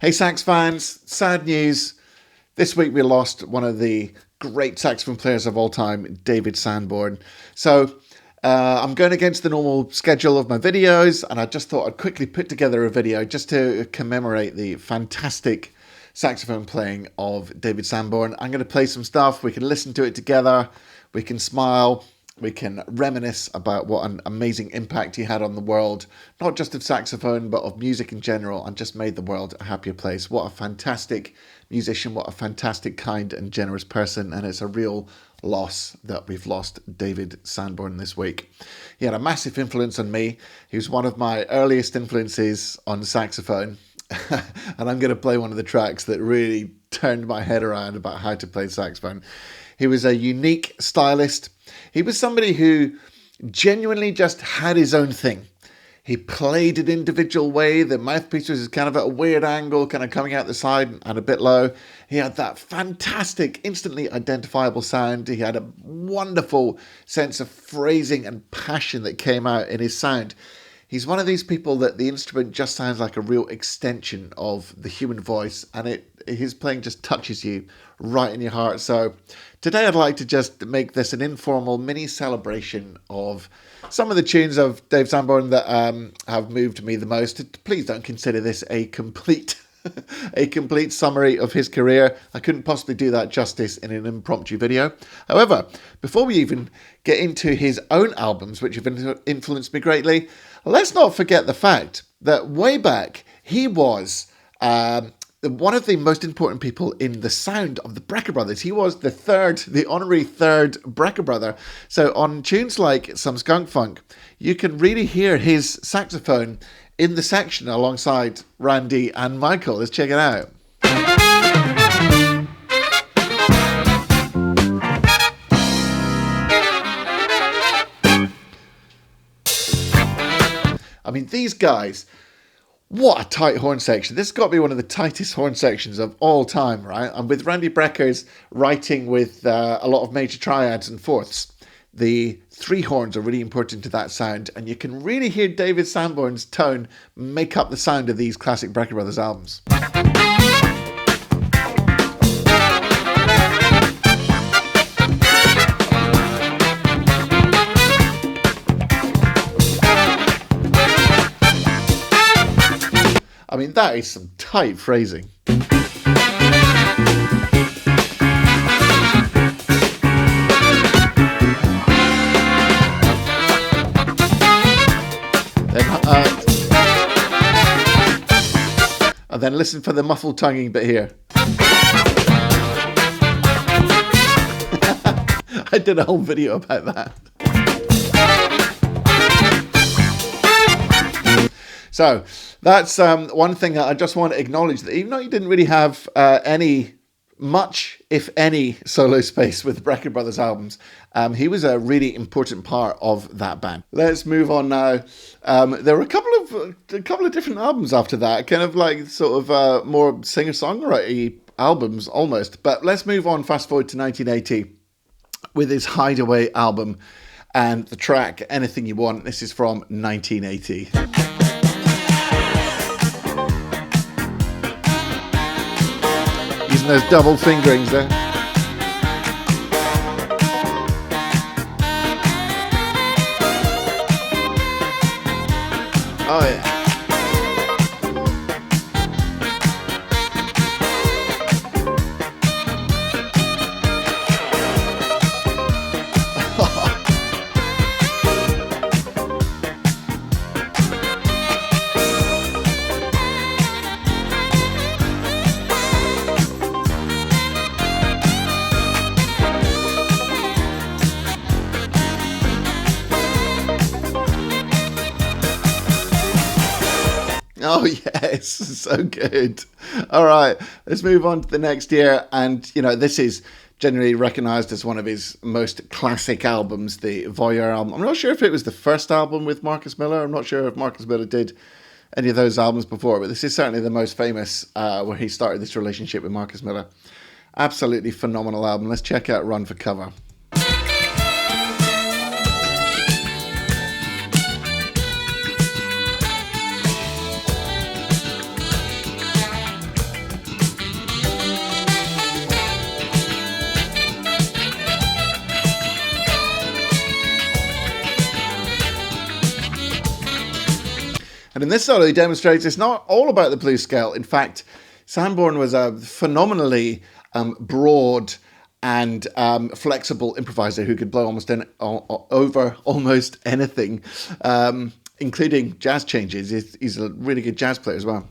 Hey sax fans, sad news. This week we lost one of the great saxophone players of all time, David Sanborn. So I'm going against the normal schedule of my videos, and I just thought I'd quickly put together a video just to commemorate the fantastic saxophone playing of David Sanborn. I'm going to play some stuff, we can listen to it together, we can smile, we can reminisce about what an amazing impact he had on the world, not just of saxophone, but of music in general, and just made the world a happier place. What a fantastic musician, what a fantastic, kind and generous person, and it's a real loss that we've lost David Sanborn this week. He had a massive influence on me. He was one of my earliest influences on saxophone, and I'm going to play one of the tracks that really turned my head around about how to play saxophone. He was a unique stylist. He was somebody who genuinely just had his own thing. He played an individual way. The mouthpiece was kind of at a weird angle, kind of coming out the side and a bit low. He had that fantastic, instantly identifiable sound. He had a wonderful sense of phrasing and passion that came out in his sound. He's one of these people that the instrument just sounds like a real extension of the human voice, and his playing just touches you right in your heart. So today I'd like to just make this an informal mini celebration of some of the tunes of Dave Sanborn that have moved me the most. Please don't consider this a complete summary of his career. I couldn't possibly do that justice in an impromptu video. However, before we even get into his own albums, which have influenced me greatly, let's not forget the fact that way back he was one of the most important people in the sound of the Brecker brothers. He was the honorary third Brecker brother. So on tunes like some Skunk Funk, you can really hear his saxophone in the section alongside Randy and Michael. Let's check it out. I mean, these guys, what a tight horn section. This has got to be one of the tightest horn sections of all time, right? And with Randy Brecker's writing with a lot of major triads and fourths, the three horns are really important to that sound, and you can really hear David Sanborn's tone make up the sound of these classic Brecker Brothers albums. I mean, that is some tight phrasing. And then listen for the muffled tonguing bit here. I did a whole video about that. So that's one thing that I just want to acknowledge, that even though he didn't really have much, if any, solo space with the Brecker Brothers albums, he was a really important part of that band. Let's move on now. There were a couple of different albums after that, kind of like sort of more singer-songwriter albums almost. But let's move on, fast forward to 1980 with his Hideaway album and the track Anything You Want. This is from 1980. Using those double fingerings there. Oh yeah. Oh yes, so good. All right, let's move on to the next year. And, you know, this is generally recognized as one of his most classic albums, the Voyeur album. I'm not sure if it was the first album with Marcus Miller. I'm not sure if Marcus Miller did any of those albums before, but this is certainly the most famous, where he started this relationship with Marcus Miller. Absolutely phenomenal album. Let's check out Run for Cover. in this solo, he demonstrates it's not all about the blues scale. In fact, Sanborn was a phenomenally broad and flexible improviser who could blow over almost anything, including jazz changes. He's a really good jazz player as well.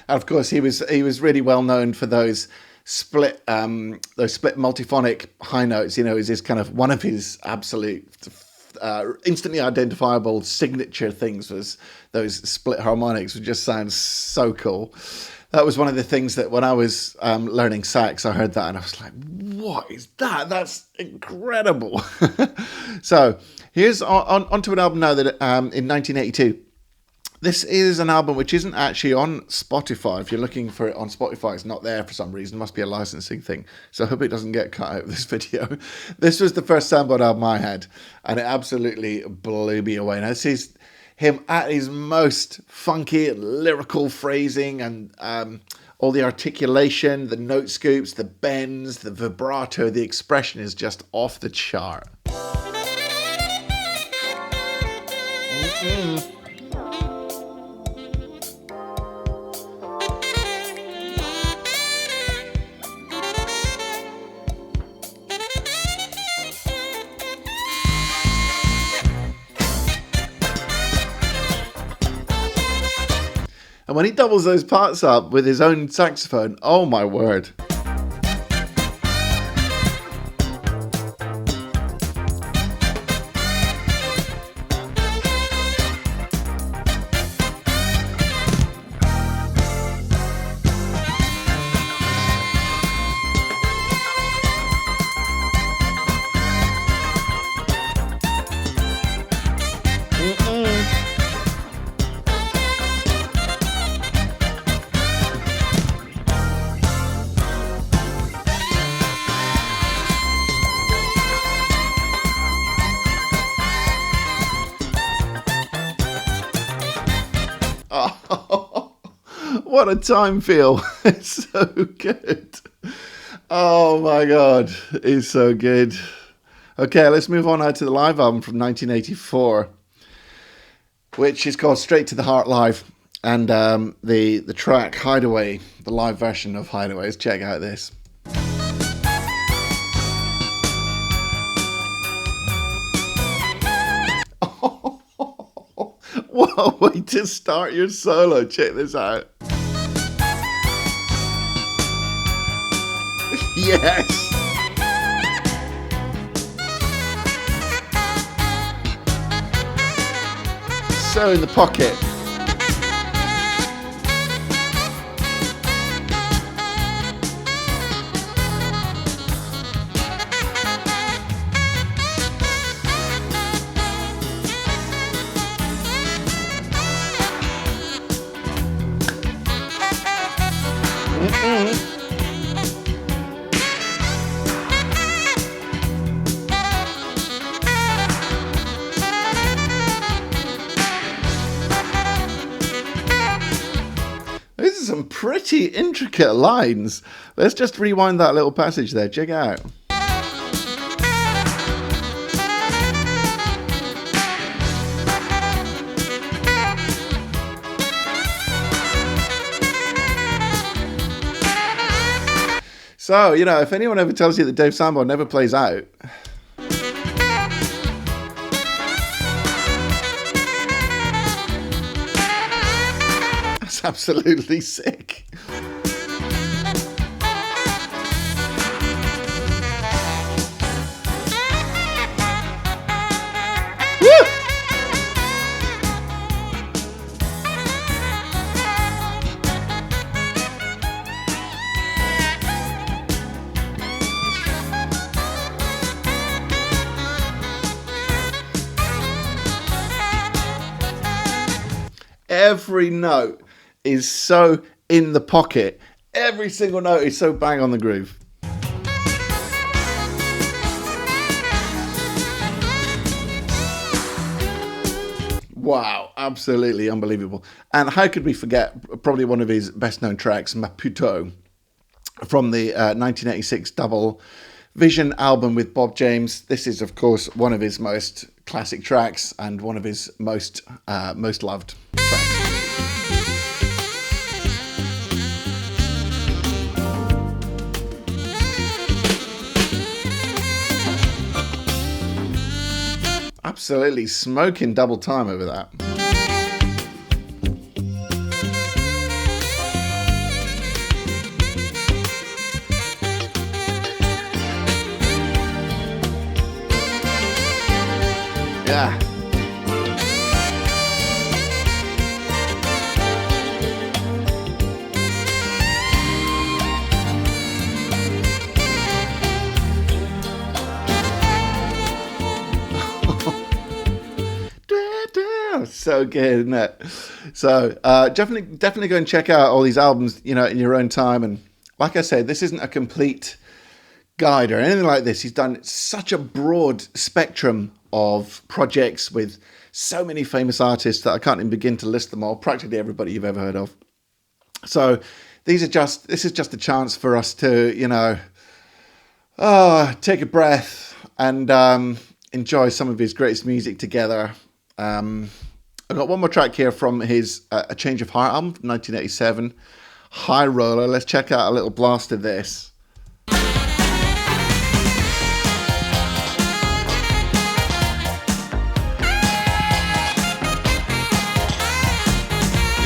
And of course, he was really well known for those split multiphonic high notes. You know, is his kind of one of his absolute instantly identifiable signature things was those split harmonics, which just sounds so cool. That was one of the things that when I was learning sax, I heard that and I was like, "What is that? That's incredible!" So here's onto an album now that in 1982. This is an album which isn't actually on Spotify. If you're looking for it on Spotify, it's not there for some reason. It must be a licensing thing. So I hope it doesn't get cut out of this video. This was the first Sanborn album I had, and it absolutely blew me away. Now, this is him at his most funky, lyrical phrasing and all the articulation, the note scoops, the bends, the vibrato, the expression is just off the chart. And when he doubles those parts up with his own saxophone, oh my word. Oh, what a time feel. It's so good. Oh my God, it's so good. Okay, let's move on now to the live album from 1984, which is called Straight to the Heart Live. And the track Hideaway, the live version of Hideaway, let's check out this. Whoa, wait to start your solo. Check this out. Yes. So in the pocket. These are some pretty intricate lines. Let's just rewind that little passage there. Check it out. So, you know, if anyone ever tells you that Dave Sanborn never plays out, that's absolutely sick. Woo! Every note is so in the pocket. Every single note is so bang on the groove. Wow, absolutely unbelievable. And how could we forget probably one of his best-known tracks, Maputo, from the 1986 double Vision album with Bob James. This is, of course, one of his most classic tracks and one of his most loved tracks. Absolutely smoking double time over that. Yeah. So good, isn't it? So definitely go and check out all these albums, you know, in your own time. And like I said, this isn't a complete guide or anything like this. He's done such a broad spectrum of projects with so many famous artists that I can't even begin to list them all. Practically everybody you've ever heard of. So this is just a chance for us to, you know, take a breath and enjoy some of his greatest music together. I've got one more track here from his A Change of Heart album from 1987, High Roller. Let's check out a little blast of this.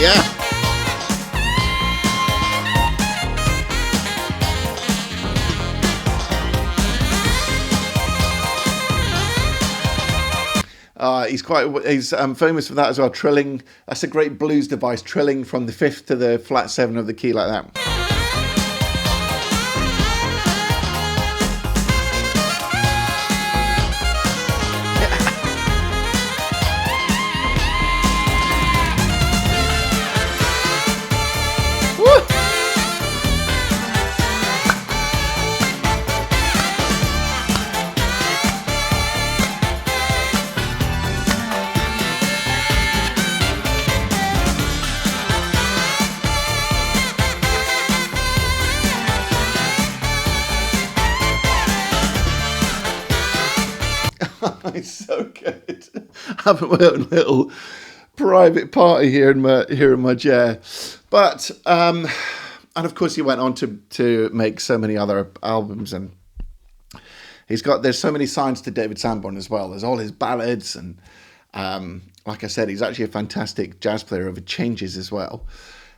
Yeah. He's famous for that as well, trilling. That's a great blues device, trilling from the fifth to the flat seven of the key like that. It's so good. Having my own little private party here in my chair. But and of course he went on to make so many other albums, and there's so many signs to David Sanborn as well. There's all his ballads, and like I said, he's actually a fantastic jazz player over changes as well.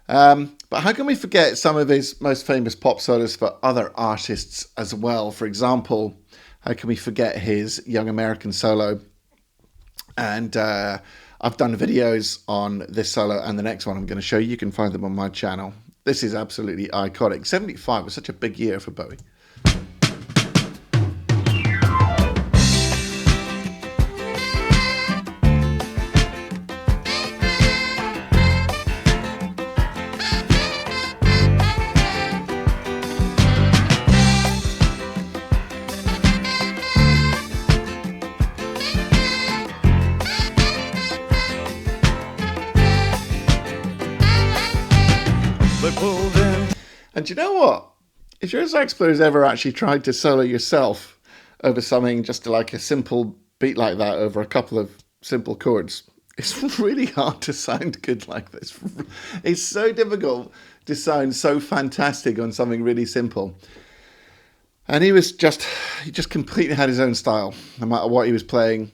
But how can we forget some of his most famous pop solos for other artists as well? For example, how can we forget his Young American solo? And I've done videos on this solo and the next one I'm going to show you. You can find them on my channel. This is absolutely iconic. 75 was such a big year for Bowie. And you know what? If your sax player's ever actually tried to solo yourself over something just like a simple beat like that over a couple of simple chords, it's really hard to sound good like this. It's so difficult to sound so fantastic on something really simple. And he just completely had his own style, no matter what he was playing.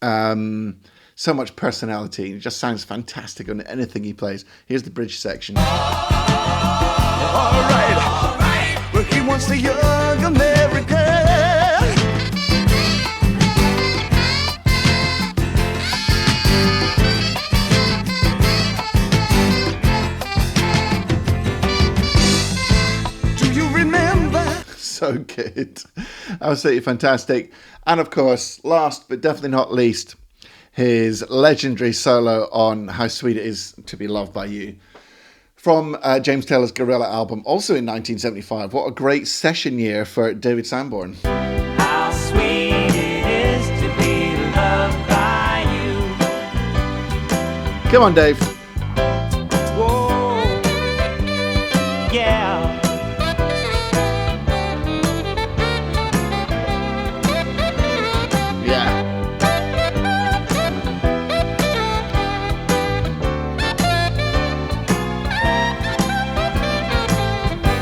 So much personality. It just sounds fantastic on anything he plays. Here's the bridge section. All right. Well, he wants the young American. Do you remember? So good. Absolutely fantastic. And of course, last but definitely not least, his legendary solo on How Sweet It Is to Be Loved by You from James Taylor's Gorilla album, also in 1975. What a great session year for David Sanborn. How sweet it is to be loved by you. Come on, Dave. Whoa, yeah. Yeah.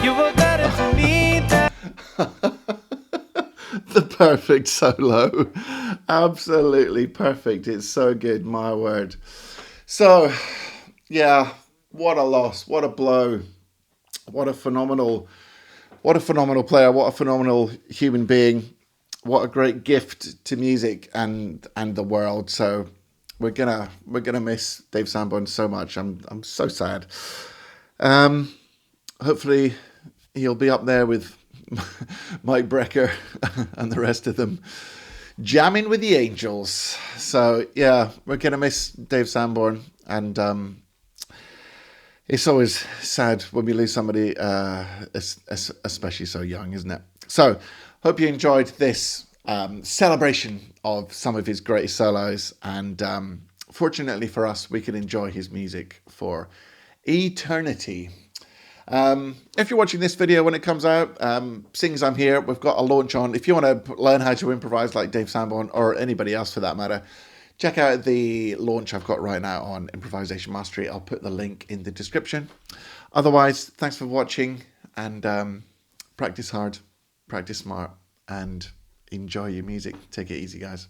You were better to me than The perfect solo. Absolutely perfect. It's so good, my word. So, yeah, what a loss. What a blow. What a phenomenal player. What a phenomenal human being. What a great gift to music and the world. So we're gonna miss Dave Sanborn so much. I'm so sad. Hopefully he'll be up there with Mike Brecker and the rest of them jamming with the angels. So yeah, we're gonna miss Dave Sanborn, and it's always sad when we lose somebody, especially so young, isn't it? So hope you enjoyed this celebration of some of his greatest solos, and fortunately for us, we can enjoy his music for eternity. If you're watching this video when it comes out, seeing as I'm here, we've got a launch on. If you want to learn how to improvise like Dave Sanborn, or anybody else for that matter, check out the launch I've got right now on Improvisation Mastery. I'll put the link in the description. Otherwise, thanks for watching, and practice hard, practice smart, and enjoy your music. Take it easy, guys.